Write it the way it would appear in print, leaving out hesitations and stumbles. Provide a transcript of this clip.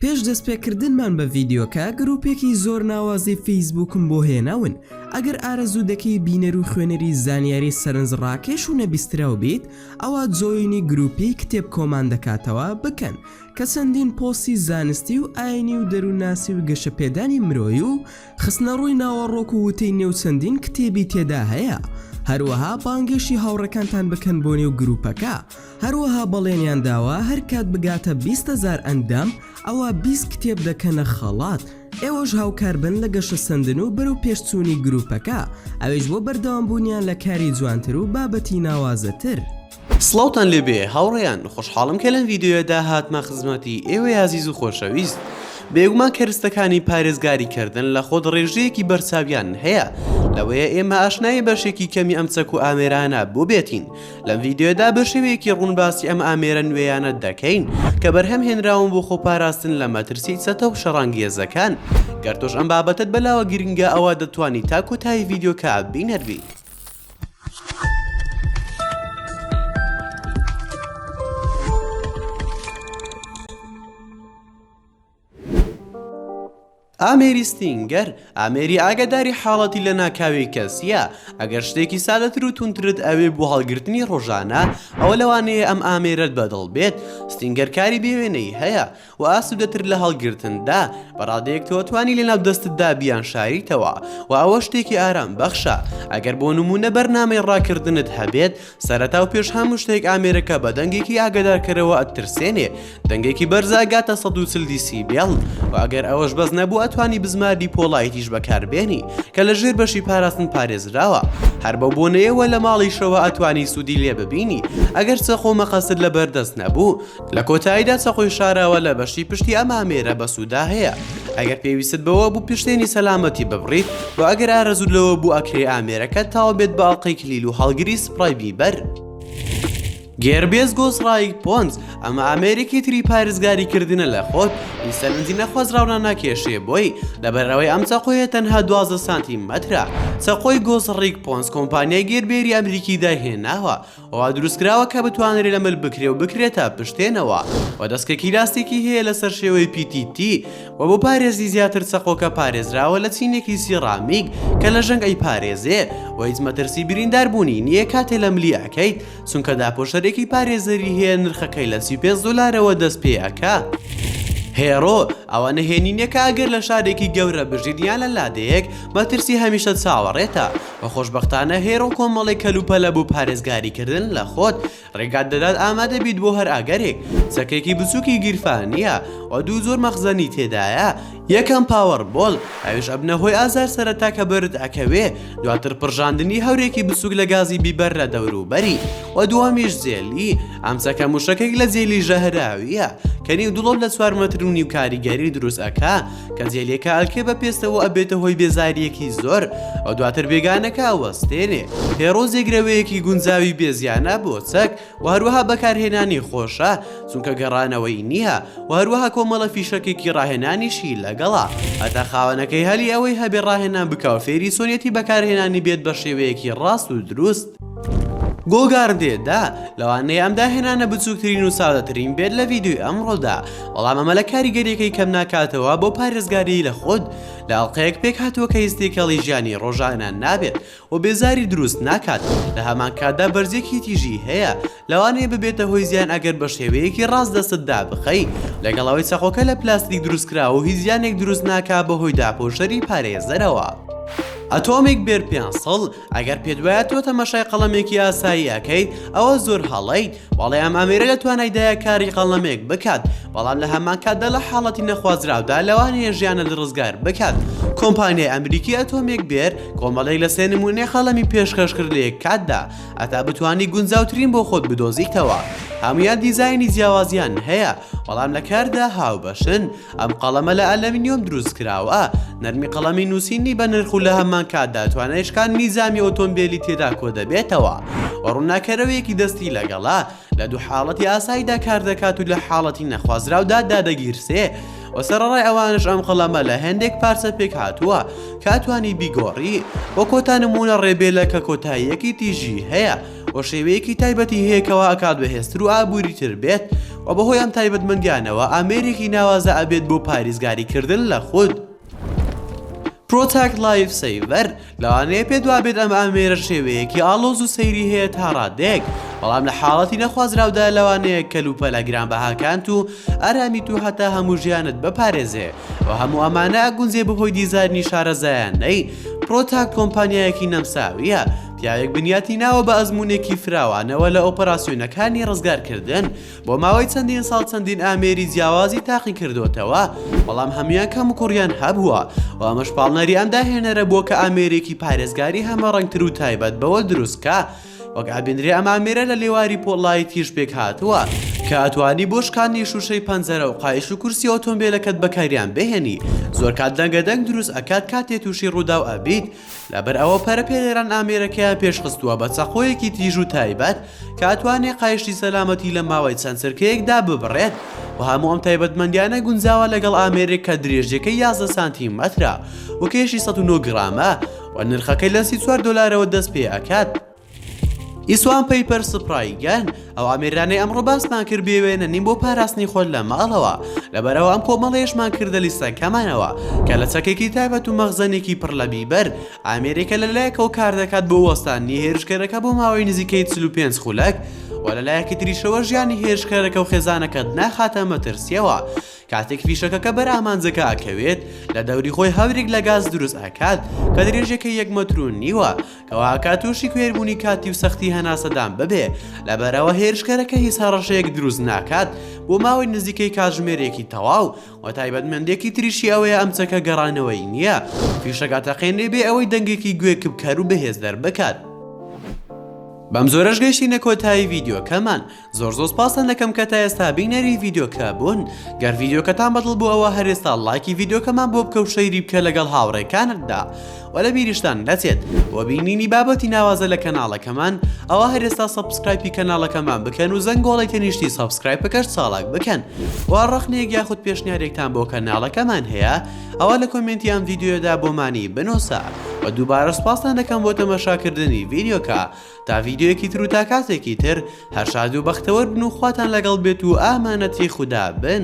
پێش دەستپێکردنمان بە ڤیدیۆکە گروپێکی زۆر ناوازی فەیسبووکم بۆ هێناون. ئەگەر ئارەزوو دەکەی بینەر و خوێنەری زانیاری سەرنجڕاکێش و نەبیستراو بیت، ئەوە جۆینی گروپی کتێب کۆمان دەکاتەوە بکەن کە چەندین پۆستی زانستی و ئاینی و دەرووناسی و گەشەپێدانی مرۆیی و خستنەڕووی ناوەڕۆک و وتەی نێو چەندین کتێبی تێدا هەیە. هەروەها بانگێشی هاوڕەکانتان بکەن بۆ نێو گروپەکە. هەروەها بەڵێنیان داوە هەر کات بگاتە 20,000 ئەندام ئەوە 20 کتێب دەکەنە خەڵات. ئێوەش هاوکار بن لە گەشە سندن و بەرەو پێشچوونی گروپەکە، ئەوەش بۆ بەردەوامبوونیان لە کاری جوانتر و بابەتی ناوازەتر. سڵاوتان لێبێ هاوڕێیان، خۆشحاڵم کە لەم ڤیدیۆدا هاتمە خزمەتی ئێوەی عەزیز و خۆشەویست. بێگومان کەرستەکانی پارێزگاریکردن لە خۆت ڕێژەیەکی بەرچاویان هەیە، لەوەیە ئێمە ئاشنای بەشێکی کەمی ئەم چەک و ئامێرانە بۆ بێتین. لەم ڤیدیۆدا بە شێوەیەکی ڕوونباسی ئەم ئامێرە نوێیانە دەکەین کە بەرهەم هێنراون بۆ خۆپاراستن لە مەترسی چەتە و شەڕانگێزەکان. گەر تۆش ئەم بابەتت بەلاوە گرنگە ئەوە دەتوانی تا کۆتایی ڤیدیۆکە بینەروی. ئامێری ستینگەر ئامێری ئاگاداری حاڵەتی لە ناکاوی کەسیە. ئەگەر شتێکی سادەتر و تونترت ئەوێ بۆ هەڵگرتنی ڕۆژانە، ئەوە لەوانەیە ئەم ئامێرەت بەدڵ بێت. ستینگەر کاری بێوێنەی هەیە و ئاسوودەتر لە هەڵگرتندا بەڕادەیەک تۆتوانی لەناو دەستتدا بیان شاریتەوە و ئەوە شتێکی ئارام بەخشە. ئەگەر بۆ نمونە بەرنامەی ڕاکردنت هەبێت، سەرەتا و پێش هەموو شتێک ئامێرەکە بە دەنگێکی ئاگادارکەرەوە ئەترسێنێ، دەنگێکی بەرزاگاتە 140 دیسیبێڵ و ئەگەر ئەوەش بەس نەبوو ئەتوانی بزماری پۆڵایتیش بەکاربێنی کە لە ژێر بەشی پاراستن پارێزراوە. هەر بە بۆنەیەوە لە ماڵیشەوە ئەتوانی سوودی لێ ببینی ئەگەر چەخۆ مەقەسد لە بەردەست نەبوو. لە کۆتاییدا چەخۆی شاراوە لە بەشی پشتی ئەم ئامێرە بە سوودا هەیە. ئەگەر پێویست بەوە بوو پشتێنی سەلامەتی ببڕیت و ئەگەر ئارەزوو لەوە بوو ئەکرێ ئامێرەکە تاوا بێت بە ئەڵقەی کلیل و هەڵگری سپڕای بیبەر. گێربێز گۆسڕایک پۆنز ئەمە ئامێرێکی تری پارێزگاریکردنە لە خۆت سەرنجی نەخوازراونە ناکێشێ بۆی لەبەرەوەی ئەم چەقۆیە تەنها 12 سانتیمەترە. چەقۆی گۆسڕیک پۆنز کۆمپانیای گێربێری ئەمریکی داهێناوە ئەوە دروستکراوە کە بتوانێت لە مل بکرێ و بکرێتە پشتێنەوە و دەستکەکی لاستێکی هەیە لەسەر شێوەی PTT و بۆ پارێزی زیاتر چەقۆکە پارێزراوە لە چینێکی سیڕامیک کە لە ژەنگ ئەی پارێزێ و هیچ مەترسی برینداربوونی نییە کاتێ لە ملی ئەکەیت، چونکە داپۆشەرێکی پارێزەری هەیە نرخەکەی لە 35 دلارەوە دەست پێ ئەکا. هێرۆ ئەوە نهێنینەکە ئەگەر لە شارێکی گەورە بژیدیان لە لادەیەک مەترسی هەمیشە چاوەڕێتە و خۆشبەختانە هێرۆ کۆمەڵی کەلوپەلە بوو پارێزگاریکردن لە خۆت ڕێگات دەدات ئامادە بیت بۆ هەر ئاگەرێک. چەکێکی بچووکی گیرفانیە و دوو زۆر مەخزەنی تێدایە. یەکەم پاوەڕ بۆڵ ئەوش ئەبنە هۆی ئازار سەرەتا کە برد ئەکەوێ، دواتر پڕژاندنی هەورێکی بچووک لە گازی بیبەر لە دەوروبەری و دووەمیش جێلی. ئەم چەکە موشەکەی لە جێلی ژەهراویە کە نێو دڵۆب لە 4 مەتر و نیو کاریگەری دروست ئەکا کە جێلێکە ئەلکێ بە پێستەوە ئەبێتە هۆی بێزاریەکی زۆر و دواتر بێگانەکە ئەوەستێنێ. هێرۆ جێگرەوەیەکی گونجاوی بێزیانە بۆ چەک و هەروەها بەکارهێنانی خۆشە چونکە گەڕانەوەی نییە و هەروەها کۆمەڵە فیشەکێکی ڕاهێنانیشی لەگەڵا هەتا خاوەنەکەی هەلی ئەوەی هەبێ ڕاهێنان بکەوە فێری سۆنیەتی بەکارهێنانی بێت بە شێوەیەکی ڕاست و دروست. گۆگاردێدا لەوانەیە ئەم داهێنانە بچووکترین و سادەترین بێت لە ڤیدیۆی ئەمڕۆدا، بەڵام ئەمە لە کاریگەریەکەی کەم ناکاتەوە بۆ پارێزگاری لە خۆت. لە ئەڵقەیەک پێک هاتووە کە هیستێکەڵی ژیانی ڕۆژانە نابێت و بێزاری دروست ناکات. لە هەمان کاتدا بەرزێکی تیژی هەیە، لەوانەیە ببێتە هۆی زیان ئەگەر بە شێوەیەکی ڕاست دەستتدا بخەی. لەگەڵەوەی چەقۆکە لە پلاستیک دروستکراوە و هیچ زیانێک دروست ناکا بەهۆی داپۆشەری پارێزەرەوە. ئەتۆمیک بێر 500 ئەگەر پێت وایە تۆ تەماشای قەڵەمێکی ئاسایی ئەکەیت ئەوە زۆر هەڵەیت، بەڵام ئامێرە لە توانایدایە کاری قەڵەمێک بکات، بەڵام لە هەمان کاتدا لە حاڵەتی نەخوازراودا لەوانەیە ژیانە ڕزگار بکات. کۆمپانیای ئەمریکی ئەتۆمیک بێر کۆمەڵێک لە سێ نمونەی قەڵەمی پێشکەش کرد لە یەک کاتدا ئەتا بتوانی گونجاوترین بۆ خۆت بدۆزیتەوە. هەمویان دیزایانی جیاوازیان هەیە، بەڵام لە کاردا هاوبەشن. ئەم قەڵەمە لە ئەلەمینیۆم دروست کراوە، نەرمی قەڵەمی نووسینی بە نرخ و لە هەمان کاتدا توانایشکان نیزامی ئۆتۆمبیلی تێدا کۆ دەبێتەوە و ڕووناکەرەوەیەکی دەستی لەگەڵا لە دوو حاڵەتی ئاساییدا کار دەکات و لە حاڵەتی نەخوازراودا دادەگیرسێ و سەرڕای ئەوانش ئەم قەڵەمە لە هەندێک پارچە پێک هاتووە کاتوانی بیگۆڕی و کۆتا نمونە ڕێبێلە کە کۆتاییەکی تیژی هەیە و شێوەیەکی تایبەتی هەیەکەوە ئەکات بەهێزتر و ئابووری تر بێت و بەهۆی ئەم تایبەتمەندیانەوە ئامێرێکی ناوازە ئەبێت بۆ پارێزگاریکردن لە خود. پرۆتاکت لایف سەیڤەر لەوانەیە پێت وابێت ئەم ئامێرە شێوەیەکی ئاڵۆز و سەیری هەیە تا ڕادێک، بەڵام لە حاڵەتی نەخوازراودا لەوانەیە کەلوپەلە گرانبەهاکانت و ئارامیت و هەتا هەموو ژیانت بپارێزێ و هەموو ئەمانە ئەگونجێ بەهۆی دیزاینی شارەزایانەی. پرۆتاکت کۆمپانیایەکی نەمساویە، پیاوێک بنیاتی ناوە بە ئەزمونێکی فراوانەوە لە ئۆپەراسیۆنەکانی ڕزگارکردن بۆ ماوەی چەندین ساڵ چەندین ئامێری جیاوازی تاقی کردوتەوە، بەڵام هەمویان کەم و کوڕیان هەبووە و ئەمەش پاڵنەری ئەم داهێنەرە بۆ کە ئامێرێکی پارێزگاری هەمە ڕەنگتر و تایبەت بەوە دروستکە وەک ئابێنرێ ئەم ئامێرە لە لێواری پۆڵایی تیژ پێک هاتووە کە ئەتوانی بۆ شکانی شوشەی پەنجەرە و قایش و کورسی ئۆتۆمبیلەکەت بەکاریان بهێنی. زۆر کات دەنگەدەنگ دروست ئەکات کاتێ تووشی ڕوودا و ئەبیت، لەبەر ئەوە پەرەپێران ئامێرەکەیان پێشخستووە بە چەقۆیەکی تیژ و تایبەت کە ئەتوانێت قایشی سەلامەتی لە ماوەی چەند سەرکەیەکدا ببڕێت و هەموو ئەم تایبەتمەندیانە گونجاوە لەگەڵ ئامێرێک کە درێژەکەی 11 سانتیمەترە و کێشی 109 گرامە و نرخەکەی لە $34 دەست پێ ئەکات. ئیسوان پەیپەر سپرایگەن ئەو ئامێرانەی ئەمڕۆ باسمان کرد بێوێنە نیم بۆ پاراستنی خۆل لە ماڵەوە، لەبەرەوە ئەم کۆمەڵەیەشمان کردە لیستەکەمانەوە کە لە چەکێکی تایبەت و مەخزەنێکی پڕ لە بیبەر ئامێریکە لەلایەکەوە کار دەکات بۆ وەستانی هێرشکەرەکە بۆ ماوەی نزیکەی 45 خولەک و لەلایەکی تریشەوە ژیانی هێرشکەرەکە و خێزانەکەت ناخاتە مەترسیەوە. کاتێک فیشەکەکە بەر ئامانجەکە ئەکەوێت لە دەوری خۆی هەورێک لە گاز دروست ئەکات کە درێژەکە 1 مەتر و نیوە کەوا ئەکات تووشی کوێربوونی کاتی و سەختی هەناسەدان ببێ، لەبەرەوە هێرشکەرەکە هیچ هەڕەشەیەک دروست ناکات بۆ ماوەی نزیکەی کاتژمێرێکی تەواو و تایبەتمەندێکی تریشی ئەوەیە ئەم چەکە گەڕانەوەی نییە. فیشەکە تەقێنێ بێ ئەوەی دەنگێکی گوێ کبکەر و بەهێز دەربکات. بەم زۆرەش گەشتینە کۆتایی ڤیدیۆکەمان. زۆر سپاسان دەکەم کە تا ئێستا بینەری ڤیدیۆکە بوون. گەر ڤیدیۆکەتان بەدڵ بوو ئەوە هەرێستا لایکی ڤیدیۆکەمان بۆ بکە و شەیری بکە لەگەڵ هاوڕێکانتدا و لە بیریشتان نەچێت بۆ بینینی بابەتی ناوازە لە کەناڵەکەمان ئەوە هەرێستا سەبسکرایبی کەناڵەکەمان بکەن و زەنگۆڵی تەنیشتی سەبسکرایب بکەش چاڵک بکەن. وا ڕەخنەیەک یاخود پێشنیارێکتان بۆ کەناڵەکەمان هەیە ئەوە لە کۆمنتی ئەم ڤیدیۆدا بۆمانی بنووسە و دووبارە سپاسان دەکەم بۆ تەماشاکردنی ڤیدیۆکە. تا ڤیدیۆیەکی تر و تا کاتێکی تر هەر شاد و بەختەوەر بن و خواتان لەگەڵ بێت و ئامانەتی خودا بن.